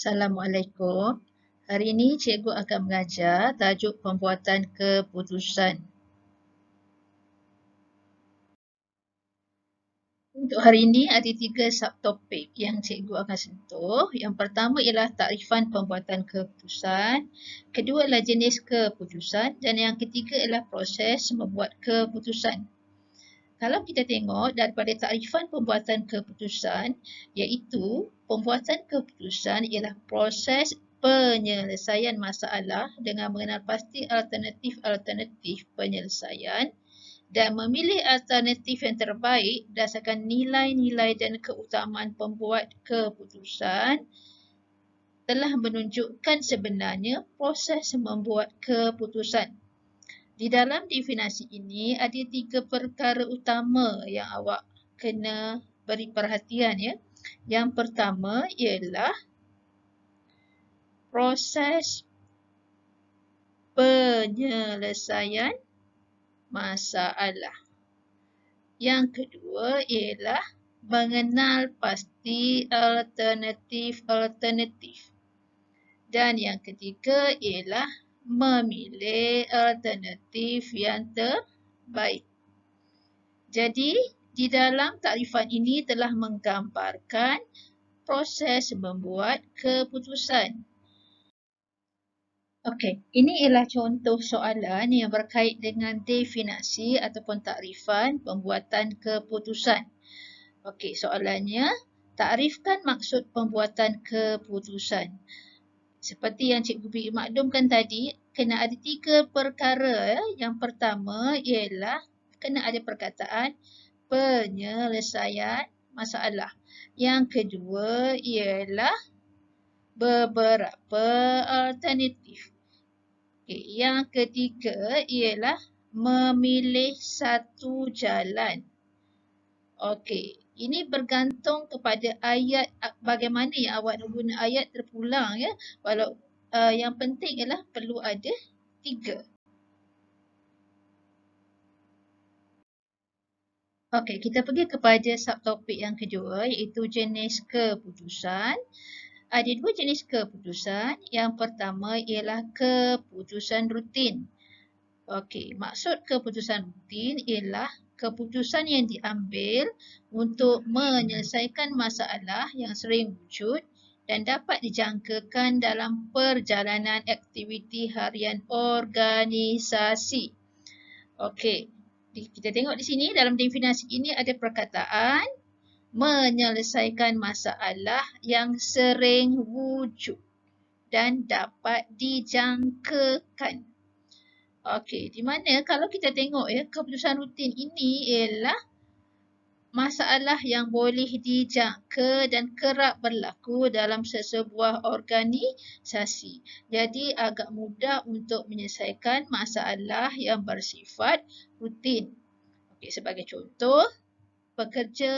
Assalamualaikum. Hari ini cikgu akan mengajar tajuk pembuatan keputusan. Untuk hari ini ada 3 subtopik yang cikgu akan sentuh. Yang pertama ialah takrifan pembuatan keputusan. Kedua ialah jenis keputusan. Dan yang ketiga ialah proses membuat keputusan. Kalau kita tengok daripada takrifan pembuatan keputusan, iaitu pembuatan keputusan ialah proses penyelesaian masalah dengan mengenal pasti alternatif-alternatif penyelesaian dan memilih alternatif yang terbaik berdasarkan nilai-nilai dan keutamaan pembuat keputusan telah menunjukkan sebenarnya proses membuat keputusan. Di dalam definisi ini ada 3 perkara utama yang awak kena beri perhatian ya. Yang pertama ialah proses penyelesaian masalah. Yang kedua ialah mengenal pasti alternatif-alternatif. Dan yang ketiga ialah memilih alternatif yang terbaik. Jadi, di dalam takrifan ini telah menggambarkan proses membuat keputusan. Okey, ini ialah contoh soalan yang berkait dengan definisi ataupun takrifan pembuatan keputusan. Okey, soalannya, takrifkan maksud pembuatan keputusan. Seperti yang cikgu beri maklumkan tadi, kena ada 3 perkara. Yang pertama ialah kena ada perkataan penyelesaian masalah. Yang kedua ialah beberapa alternatif. Okay. Yang ketiga ialah memilih satu jalan. Okey, ini bergantung kepada ayat bagaimana yang awak nak guna ayat terpulang ya. Walau yang penting ialah perlu ada 3. Okey, kita pergi kepada subtopik yang kedua iaitu jenis keputusan. Ada 2 jenis keputusan. Yang pertama ialah keputusan rutin. Okey, maksud keputusan rutin ialah keputusan yang diambil untuk menyelesaikan masalah yang sering wujud dan dapat dijangkakan dalam perjalanan aktiviti harian organisasi. Okey, kita tengok di sini dalam definisi ini ada perkataan menyelesaikan masalah yang sering wujud dan dapat dijangkakan. Okey, di mana kalau kita tengok ya, keputusan rutin ini ialah masalah yang boleh dijangka dan kerap berlaku dalam sesebuah organisasi. Jadi agak mudah untuk menyelesaikan masalah yang bersifat rutin. Okey, sebagai contoh, pekerja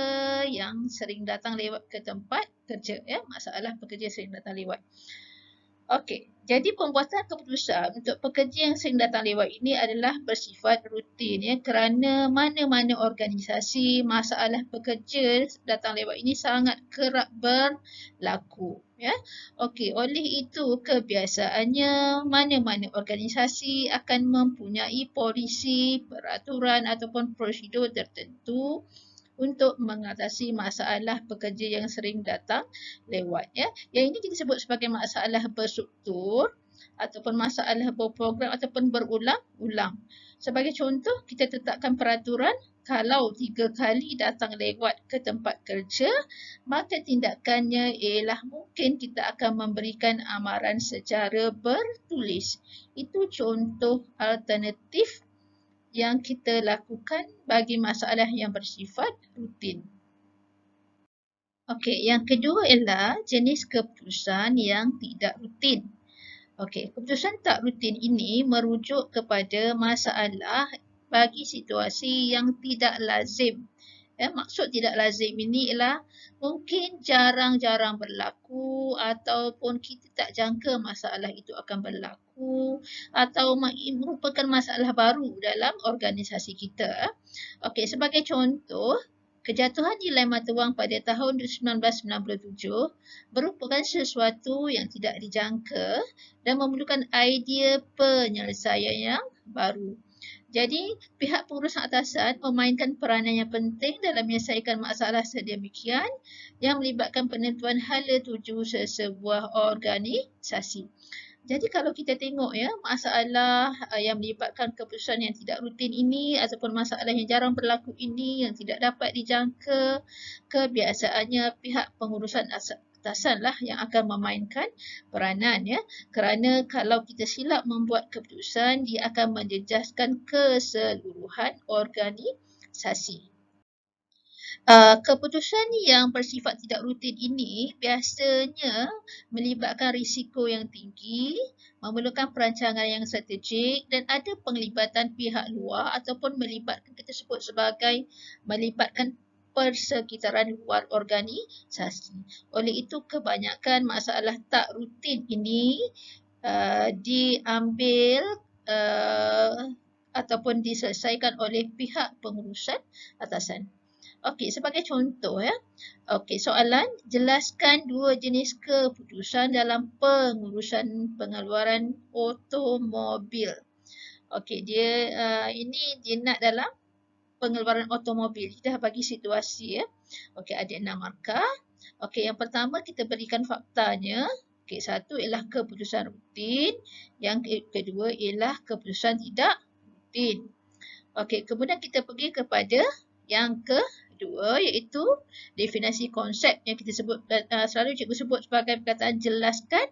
yang sering datang lewat ke tempat kerja ya, masalah pekerja sering datang lewat. Okey, jadi pembuatan keputusan untuk pekerja yang sering datang lewat ini adalah bersifat rutin ya, kerana mana-mana organisasi masalah pekerja datang lewat ini sangat kerap berlaku ya. Okey, oleh itu kebiasaannya mana-mana organisasi akan mempunyai polisi, peraturan ataupun prosedur tertentu untuk mengatasi masalah pekerja yang sering datang lewat ya. Yang ini kita sebut sebagai masalah berstruktur ataupun masalah berprogram ataupun berulang-ulang. Sebagai contoh, kita tetapkan peraturan kalau 3 kali datang lewat ke tempat kerja, maka tindakannya ialah mungkin kita akan memberikan amaran secara bertulis. Itu contoh alternatif yang kita lakukan bagi masalah yang bersifat rutin. Okey, yang kedua ialah jenis keputusan yang tidak rutin. Okey, keputusan tak rutin ini merujuk kepada masalah bagi situasi yang tidak lazim. Maksud tidak lazim ini ialah mungkin jarang-jarang berlaku ataupun kita tak jangka masalah itu akan berlaku atau merupakan masalah baru dalam organisasi kita. Okey, sebagai contoh, Kejatuhan nilai mata wang pada tahun 1997 merupakan sesuatu yang tidak dijangka dan memerlukan idea penyelesaian yang baru. Jadi, pihak pengurusan atasan memainkan peranan yang penting dalam menyelesaikan masalah sedemikian yang melibatkan penentuan hala tuju sesebuah organisasi. Jadi kalau kita tengok ya, masalah yang melibatkan keputusan yang tidak rutin ini ataupun masalah yang jarang berlaku ini yang tidak dapat dijangka, kebiasaannya pihak pengurusan atasan lah yang akan memainkan peranan ya. Kerana kalau kita silap membuat keputusan, dia akan menjejaskan keseluruhan organisasi. Keputusan yang bersifat tidak rutin ini biasanya melibatkan risiko yang tinggi, memerlukan perancangan yang strategik dan ada penglibatan pihak luar ataupun melibatkan kita sebut sebagai melibatkan persekitaran luar organisasi. Oleh itu kebanyakan masalah tak rutin ini diambil ataupun diselesaikan oleh pihak pengurusan atasan. Okey, sebagai contoh ya. Okey, soalan, jelaskan dua jenis keputusan dalam pengurusan pengeluaran automobil. Okey, ini dia nak dalam pengeluaran automobil. Kita bagi situasi ya. Okey, ada 6 markah. Okey, yang pertama kita berikan faktanya. Okey, satu ialah keputusan rutin, yang kedua ialah keputusan tidak rutin. Okey, kemudian kita pergi kepada yang kedua iaitu definisi konsep yang kita sebut selalu cikgu sebut sebagai perkataan jelaskan.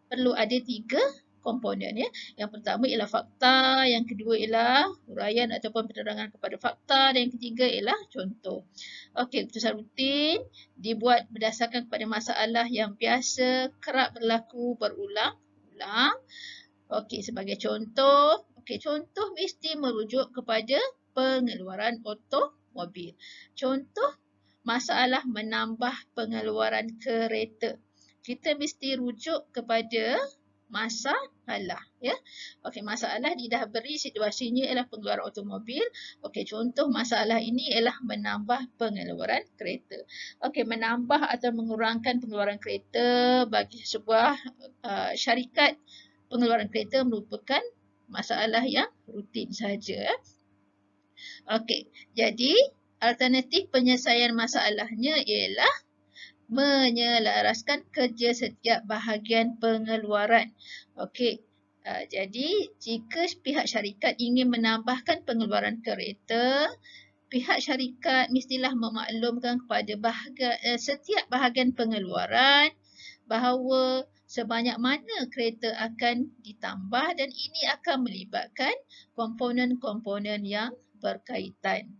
Perlu ada 3 komponen ya. Yang pertama ialah fakta, yang kedua ialah huraian ataupun penerangan kepada fakta dan yang ketiga ialah contoh. Okey, keputusan rutin dibuat berdasarkan kepada masalah yang biasa kerap berlaku berulang-ulang. Okey, sebagai contoh, contoh mesti merujuk kepada pengeluaran automobil. Contoh, masalah menambah pengeluaran kereta. Kita mesti rujuk kepada masalah. Ya. Okey, masalah dia dah beri situasinya ialah pengeluaran automobil. Okey, contoh masalah ini ialah menambah pengeluaran kereta. Okey, menambah atau mengurangkan pengeluaran kereta bagi sebuah syarikat pengeluaran kereta merupakan masalah yang rutin sahaja. Okey, jadi alternatif penyelesaian masalahnya ialah menyelaraskan kerja setiap bahagian pengeluaran. Okey, jadi jika pihak syarikat ingin menambahkan pengeluaran kereta, pihak syarikat mestilah memaklumkan kepada setiap bahagian pengeluaran bahawa sebanyak mana kereta akan ditambah dan ini akan melibatkan komponen-komponen yang berkaitan.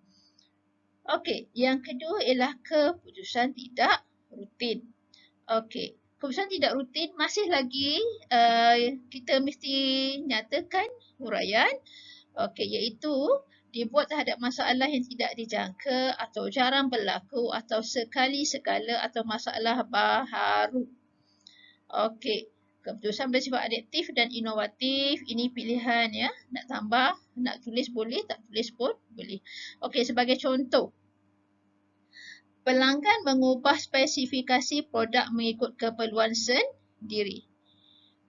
Okey, yang kedua ialah keputusan tidak rutin. Okey, keputusan tidak rutin masih lagi kita mesti nyatakan huraian. Okey, iaitu dibuat terhadap masalah yang tidak dijangka atau jarang berlaku atau sekali sekala atau masalah baharu. Okey, keputusan bersifat adaptif dan inovatif. Ini pilihan ya. Nak tambah, nak tulis boleh, tak tulis pun boleh. Okey, sebagai contoh. Pelanggan mengubah spesifikasi produk mengikut keperluan sendiri.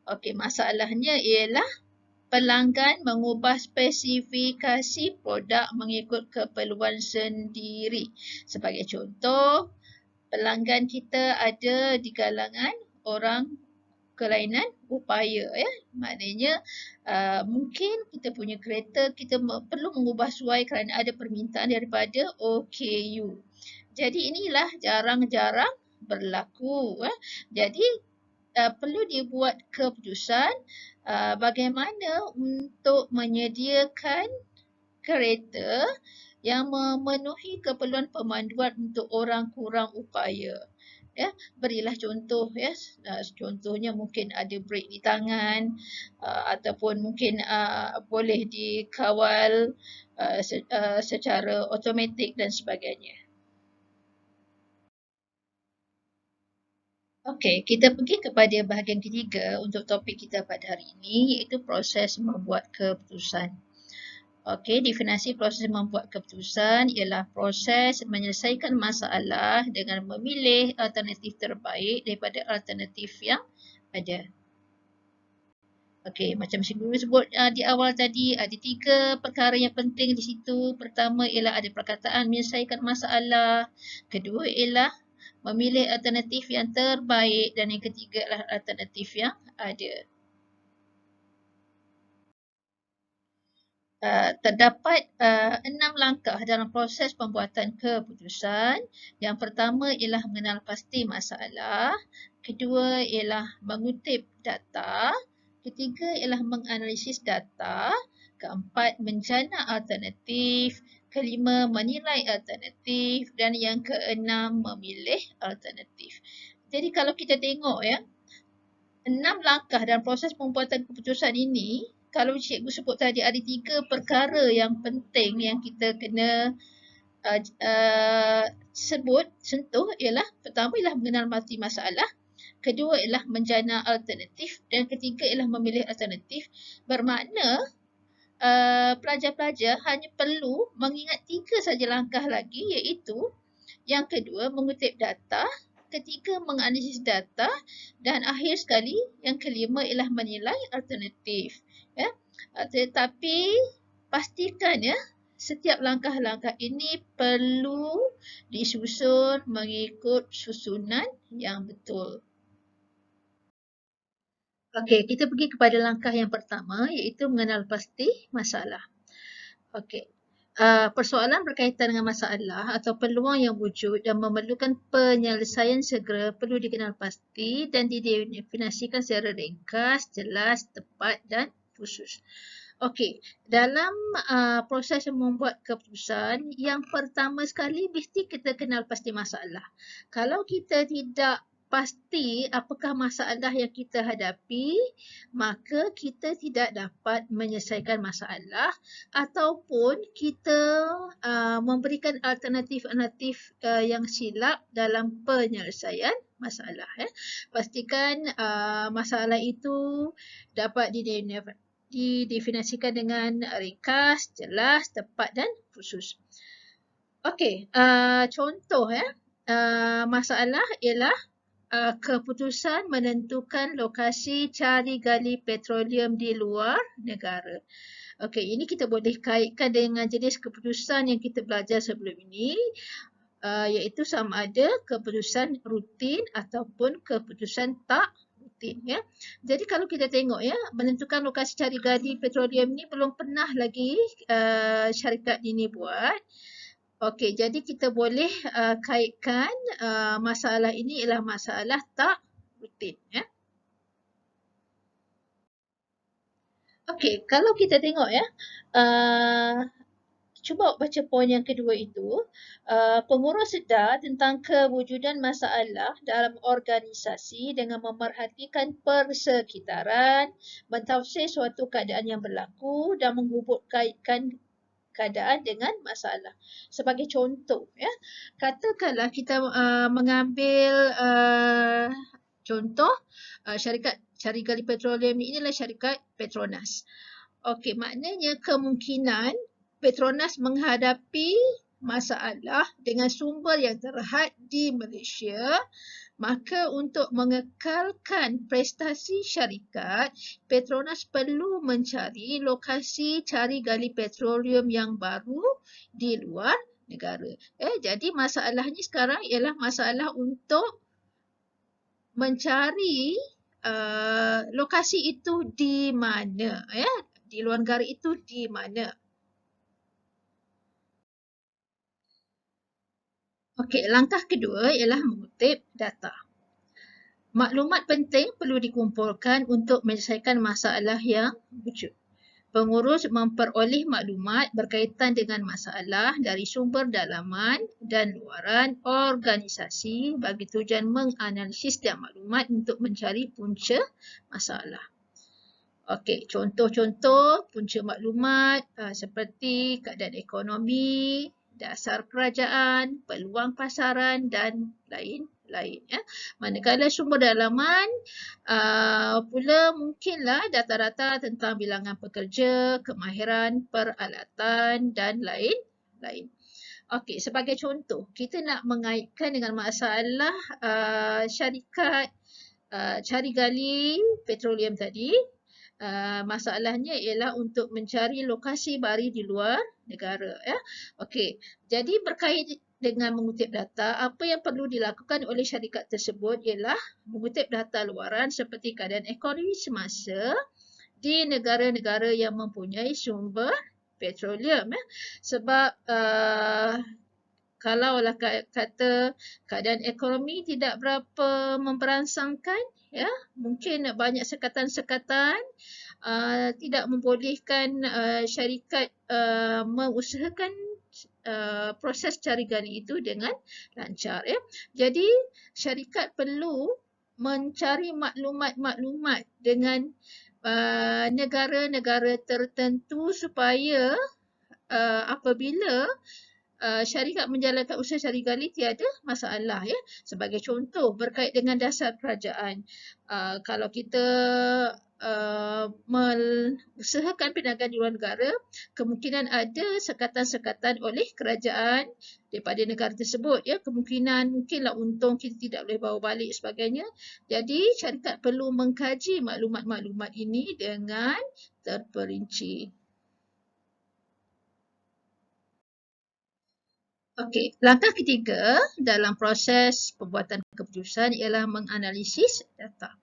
Okey, masalahnya ialah pelanggan mengubah spesifikasi produk mengikut keperluan sendiri. Sebagai contoh, pelanggan kita ada di kalangan orang kelainan upaya ya. Maknanya mungkin kita punya kereta kita perlu mengubah suai kerana ada permintaan daripada OKU. Jadi inilah jarang-jarang berlaku. Jadi perlu dibuat keputusan bagaimana untuk menyediakan kereta yang memenuhi keperluan pemanduan untuk orang kurang upaya. Ya, berilah contoh ya. Contohnya mungkin ada brake di tangan ataupun mungkin boleh dikawal secara automatik dan sebagainya. Okey, kita pergi kepada bahagian ketiga untuk topik kita pada hari ini iaitu proses membuat keputusan. Okey, definisi proses membuat keputusan ialah proses menyelesaikan masalah dengan memilih alternatif terbaik daripada alternatif yang ada. Okey, macam si Guru sebut di awal tadi, ada 3 perkara yang penting di situ. Pertama ialah ada perkataan menyelesaikan masalah. Kedua ialah memilih alternatif yang terbaik dan yang ketiga adalah alternatif yang ada. Terdapat 6 langkah dalam proses pembuatan keputusan. Yang pertama ialah mengenal pasti masalah. Kedua ialah mengutip data. Ketiga ialah menganalisis data. Keempat, menjana alternatif. Kelima, menilai alternatif. Dan yang keenam, memilih alternatif. Jadi kalau kita tengok ya, 6 langkah dalam proses pembuatan keputusan ini, kalau cikgu sebut tadi ada 3 perkara yang penting yang kita kena sentuh ialah pertama ialah mengenal pasti masalah, kedua ialah menjana alternatif dan ketiga ialah memilih alternatif. Bermakna pelajar-pelajar hanya perlu mengingat 3 saja langkah lagi, iaitu yang kedua mengutip data, ketiga menganalisis data dan akhir sekali yang kelima ialah menilai alternatif. Ya. Tetapi pastikan ya setiap langkah-langkah ini perlu disusun mengikut susunan yang betul. Okey, kita pergi kepada langkah yang pertama iaitu mengenal pasti masalah. Okey. Persoalan berkaitan dengan masalah atau peluang yang wujud dan memerlukan penyelesaian segera perlu dikenal pasti dan didefinisikan secara ringkas, jelas, tepat dan khusus. Okey, dalam proses membuat keputusan, yang pertama sekali mesti kita kenal pasti masalah. Kalau kita tidak pasti apakah masalah yang kita hadapi, maka kita tidak dapat menyelesaikan masalah ataupun kita memberikan alternatif-alternatif yang silap dalam penyelesaian masalah. Pastikan masalah itu dapat didefinisikan dengan ringkas, jelas, tepat dan khusus. Okey, contoh masalah ialah keputusan menentukan lokasi cari gali petroleum di luar negara. Okey, ini kita boleh kaitkan dengan jenis keputusan yang kita belajar sebelum ini, iaitu sama ada keputusan rutin ataupun keputusan tak rutin. Ya. Jadi kalau kita tengok ya, menentukan lokasi cari gali petroleum ni belum pernah lagi syarikat ini buat. Okey, jadi kita boleh kaitkan masalah ini ialah masalah tak rutin. Ya. Okey, kalau kita tengok ya, cuba baca poin yang kedua itu. Pengurus sedar tentang kewujudan masalah dalam organisasi dengan memerhatikan persekitaran, mentafsir suatu keadaan yang berlaku dan menghubung kaitkan keadaan dengan masalah. Sebagai contoh, ya, katakanlah kita mengambil contoh syarikat cari gali petroleum ini adalah syarikat Petronas. Okey, maknanya kemungkinan Petronas menghadapi masalah dengan sumber yang terhad di Malaysia, maka untuk mengekalkan prestasi syarikat, Petronas perlu mencari lokasi cari gali petroleum yang baru di luar negara. Jadi masalahnya sekarang ialah masalah untuk mencari lokasi itu di mana, ya, di luar negara itu di mana. Okey, langkah kedua ialah mengutip data. Maklumat penting perlu dikumpulkan untuk menyelesaikan masalah yang wujud. Pengurus memperoleh maklumat berkaitan dengan masalah dari sumber dalaman dan luaran organisasi bagi tujuan menganalisis dan maklumat untuk mencari punca masalah. Okey, contoh-contoh punca maklumat seperti keadaan ekonomi, dasar kerajaan, peluang pasaran dan lain-lain. lain. Ya. Manakala sumber dalaman pula mungkinlah data-data tentang bilangan pekerja, kemahiran, peralatan dan lain-lain. Okey, sebagai contoh, kita nak mengaitkan dengan masalah syarikat cari gali petroleum tadi. Masalahnya ialah untuk mencari lokasi bari di luar negara. Ya. Okey, jadi berkait dengan mengutip data, apa yang perlu dilakukan oleh syarikat tersebut ialah mengutip data luaran seperti keadaan ekonomi semasa di negara-negara yang mempunyai sumber petroleum. Ya. Sebab kalaulah kata keadaan ekonomi tidak berapa memberangsangkan, ya, mungkin banyak sekatan-sekatan tidak membolehkan syarikat mengusahakan proses cari gali itu dengan lancar. Ya. Jadi syarikat perlu mencari maklumat-maklumat dengan negara-negara tertentu supaya apabila syarikat menjalankan usaha cari gali tiada masalah. Ya. Sebagai contoh, berkait dengan dasar kerajaan. Kalau kita mengusahakan perniagaan di luar negara, kemungkinan ada sekatan-sekatan oleh kerajaan daripada negara tersebut. Ya. Kemungkinan mungkinlah untung kita tidak boleh bawa balik sebagainya. Jadi syarikat perlu mengkaji maklumat-maklumat ini dengan terperinci. Okey, langkah ketiga dalam proses pembuatan keputusan ialah menganalisis data.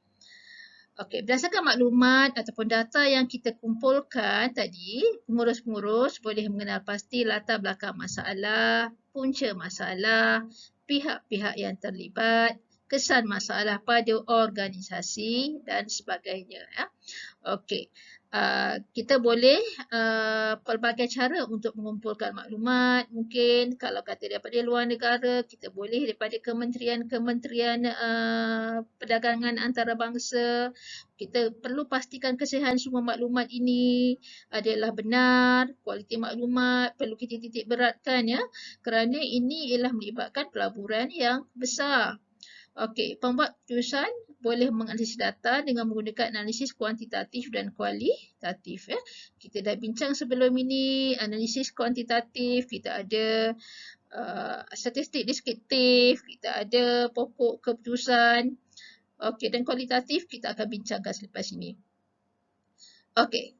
Okey, berdasarkan maklumat ataupun data yang kita kumpulkan tadi, pengurus-pengurus boleh mengenal pasti latar belakang masalah, punca masalah, pihak-pihak yang terlibat, kesan masalah pada organisasi dan sebagainya. Ya. Okey. Kita boleh pelbagai cara untuk mengumpulkan maklumat. Mungkin kalau kata daripada luar negara, kita boleh daripada kementerian-kementerian perdagangan antarabangsa. Kita perlu pastikan kesihapan semua maklumat ini adalah benar, kualiti maklumat perlu kita titik beratkan, ya, kerana ini ialah melibatkan pelaburan yang besar. Okey, pembuat keputusan boleh menganalisis data dengan menggunakan analisis kuantitatif dan kualitatif. Ya. Kita dah bincang sebelum ini, analisis kuantitatif, kita ada statistik deskriptif, kita ada pokok keputusan. Okey, dan kualitatif kita akan bincangkan selepas ini. Okey,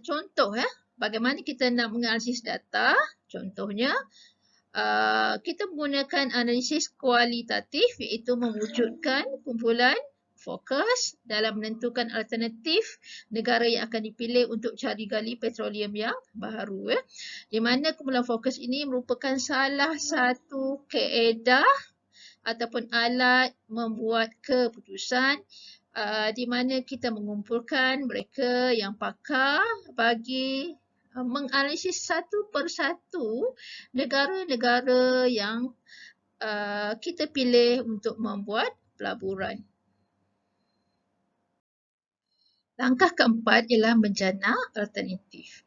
contoh, ya, bagaimana kita nak menganalisis data. Contohnya, kita menggunakan analisis kualitatif iaitu mewujudkan kumpulan fokus dalam menentukan alternatif negara yang akan dipilih untuk cari gali petroleum yang baharu. Ya. Di mana kumpulan fokus ini merupakan salah satu kaedah ataupun alat membuat keputusan di mana kita mengumpulkan mereka yang pakar bagi menganalisis satu persatu negara-negara yang kita pilih untuk membuat pelaburan. Langkah keempat ialah menjana alternatif.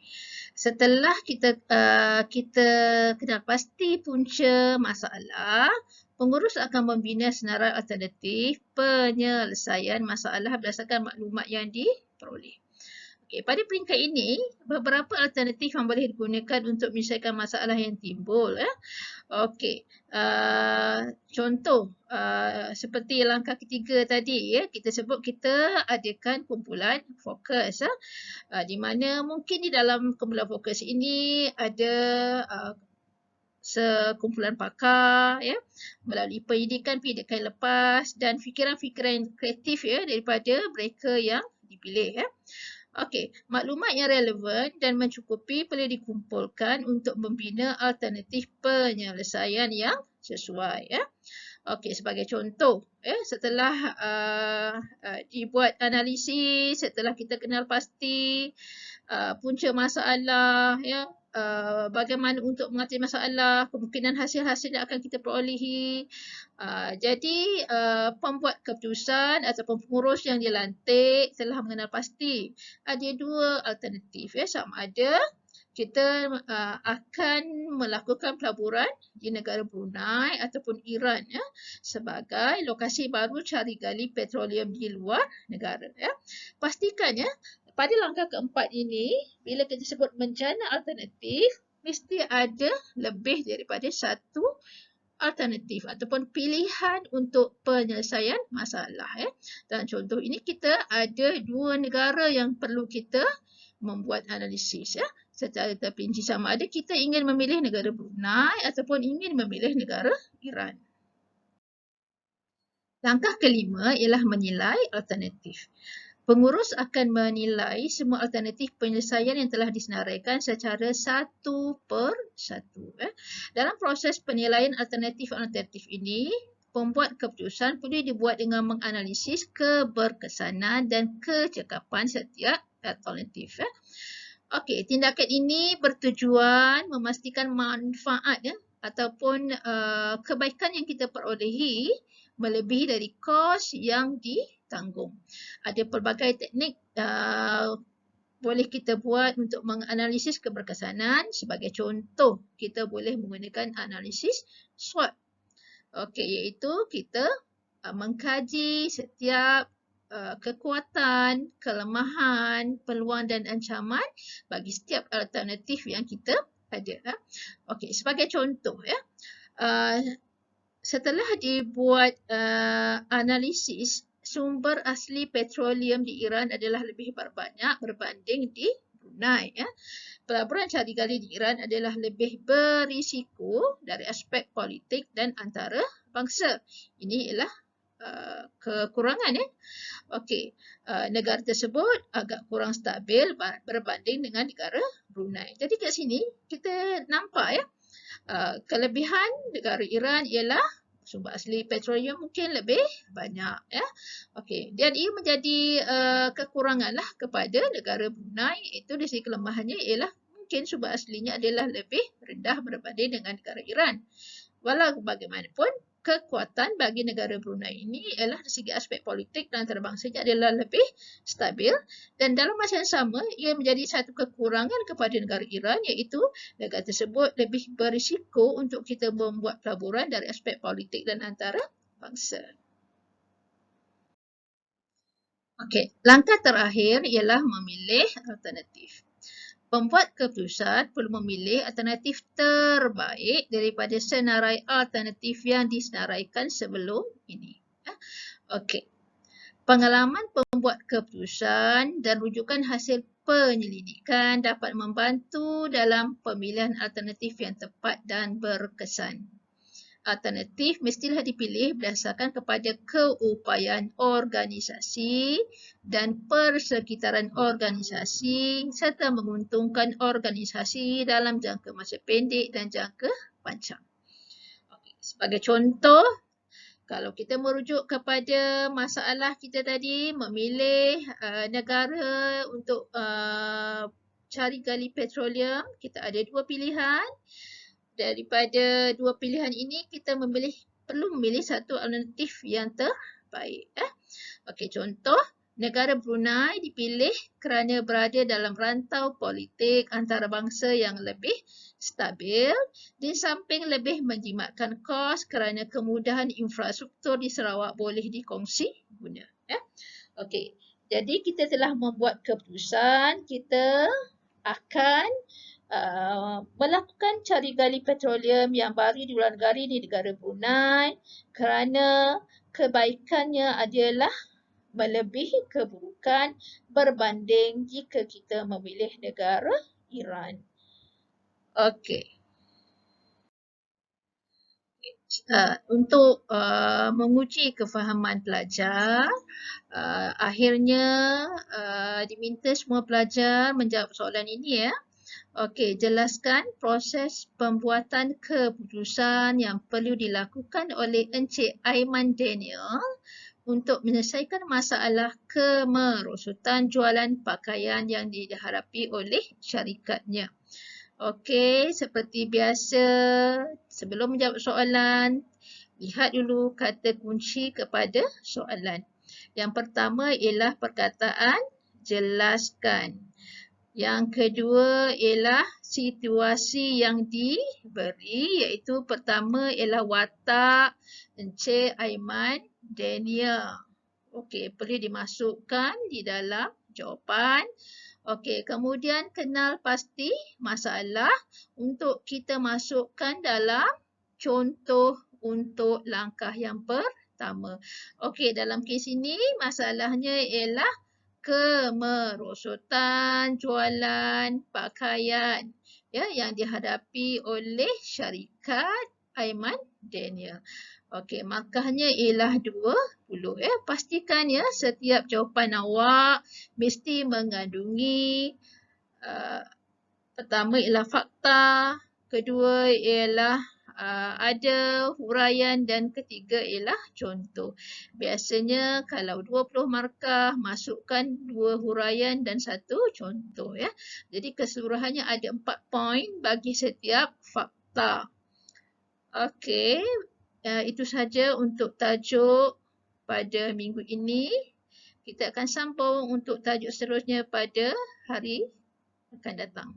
Setelah kita kenal pasti punca masalah, pengurus akan membina senarai alternatif penyelesaian masalah berdasarkan maklumat yang diperoleh. Okay, pada peringkat ini, beberapa alternatif yang boleh digunakan untuk menyelesaikan masalah yang timbul. Ya. Okey, contoh seperti langkah ketiga tadi, ya, kita sebut kita adakan kumpulan fokus. Di mana mungkin di dalam kumpulan fokus ini ada sekumpulan pakar, ya, melalui pendidikan lepas dan fikiran-fikiran yang kreatif, ya, daripada mereka yang dipilih. Ya. Okey, maklumat yang relevan dan mencukupi perlu dikumpulkan untuk membina alternatif penyelesaian yang sesuai. Ya. Okey, sebagai contoh, ya, setelah dibuat analisis, setelah kita kenal pasti punca masalah, ya, bagaimana untuk mengatasi masalah, kemungkinan hasil-hasil yang akan kita perolehi. Jadi, pembuat keputusan ataupun pengurus yang dilantik telah mengenal pasti ada dua alternatif. Ya, sama ada kita akan melakukan pelaburan di negara Brunei ataupun Iran ya, sebagai lokasi baru cari gali petroleum di luar negara ya. Pastikan ya, pada langkah keempat ini, bila kita sebut menjana alternatif, mesti ada lebih daripada satu alternatif ataupun pilihan untuk penyelesaian masalah ya. Dan contoh ini kita ada dua negara yang perlu kita membuat analisis ya, secara terperinci, sama ada kita ingin memilih negara Brunei ataupun ingin memilih negara Iran. Langkah kelima ialah menilai alternatif. Pengurus akan menilai semua alternatif penyelesaian yang telah disenaraikan secara satu per satu. Dalam proses penilaian alternatif-alternatif ini, pembuat keputusan boleh dibuat dengan menganalisis keberkesanan dan kecekapan setiap alternatif. Okey, tindakan ini bertujuan memastikan manfaat ya, ataupun kebaikan yang kita perolehi melebihi dari kos yang ditanggung. Ada pelbagai teknik boleh kita buat untuk menganalisis keberkesanan. Sebagai contoh, kita boleh menggunakan analisis SWOT. Okey, iaitu kita mengkaji setiap kekuatan, kelemahan, peluang dan ancaman bagi setiap alternatif yang kita ada. Okey, sebagai contoh ya, setelah dibuat analisis, sumber asli petroleum di Iran adalah lebih banyak berbanding di Brunei ya. Pelaburan cari gali di Iran adalah lebih berisiko dari aspek politik dan antarabangsa. Ini ialah kekurangan ya. Okey, negara tersebut agak kurang stabil berbanding dengan negara Brunei. Jadi kat sini kita nampak ya, kelebihan negara Iran ialah sumber asli petroleum mungkin lebih banyak ya. Okey, dan ia menjadi kekuranganlah kepada negara Brunei, itu dari segi kelemahannya ialah mungkin sumber aslinya adalah lebih rendah berbanding dengan negara Iran. Walau bagaimanapun, kekuatan bagi negara Brunei ini ialah dari segi aspek politik dan antarabangsanya adalah lebih stabil, dan dalam masa yang sama ia menjadi satu kekurangan kepada negara Iran, iaitu negara tersebut lebih berisiko untuk kita membuat pelaburan dari aspek politik dan antarabangsa. Okey, langkah terakhir ialah memilih alternatif. Pembuat keputusan perlu memilih alternatif terbaik daripada senarai alternatif yang disenaraikan sebelum ini. Okey. Pengalaman pembuat keputusan dan rujukan hasil penyelidikan dapat membantu dalam pemilihan alternatif yang tepat dan berkesan. Alternatif mestilah dipilih berdasarkan kepada keupayaan organisasi dan persekitaran organisasi serta menguntungkan organisasi dalam jangka masa pendek dan jangka panjang. Sebagai contoh, kalau kita merujuk kepada masalah kita tadi, memilih negara untuk cari gali petroleum, kita ada dua pilihan. Daripada dua pilihan ini, kita perlu memilih satu alternatif yang terbaik. Okey, contoh, negara Brunei dipilih kerana berada dalam rantau politik antarabangsa yang lebih stabil, di samping lebih menjimatkan kos kerana kemudahan infrastruktur di Sarawak boleh dikongsi guna. Okey, jadi kita telah membuat keputusan, kita akan melakukan cari gali petroleum yang baru di luar negara di negara Brunei kerana kebaikannya adalah melebihi keburukan berbanding jika kita memilih negara Iran. Okey. Untuk menguji kefahaman pelajar, akhirnya diminta semua pelajar menjawab soalan ini ya. Okey, jelaskan proses pembuatan keputusan yang perlu dilakukan oleh Encik Aiman Daniel untuk menyelesaikan masalah kemerosotan jualan pakaian yang dihadapi oleh syarikatnya. Okey, seperti biasa, sebelum menjawab soalan, lihat dulu kata kunci kepada soalan. Yang pertama ialah perkataan jelaskan. Yang kedua ialah situasi yang diberi, iaitu pertama ialah watak Encik Aiman Daniel. Okey, perlu dimasukkan di dalam jawapan. Okey, kemudian kenal pasti masalah untuk kita masukkan dalam contoh untuk langkah yang pertama. Okey, dalam kes ini masalahnya ialah kemerosotan jualan pakaian yang dihadapi oleh syarikat Aiman Daniel. Okey, markahnya ialah 20. Pastikan setiap jawapan awak mesti mengandungi pertama ialah fakta, kedua ialah ada huraian dan ketiga ialah contoh. Biasanya kalau 20 markah, masukkan 2 huraian dan 1 contoh ya. Jadi keseluruhannya ada 4 poin bagi setiap fakta. Okey, itu saja untuk tajuk pada minggu ini. Kita akan sambung untuk tajuk seterusnya pada hari akan datang.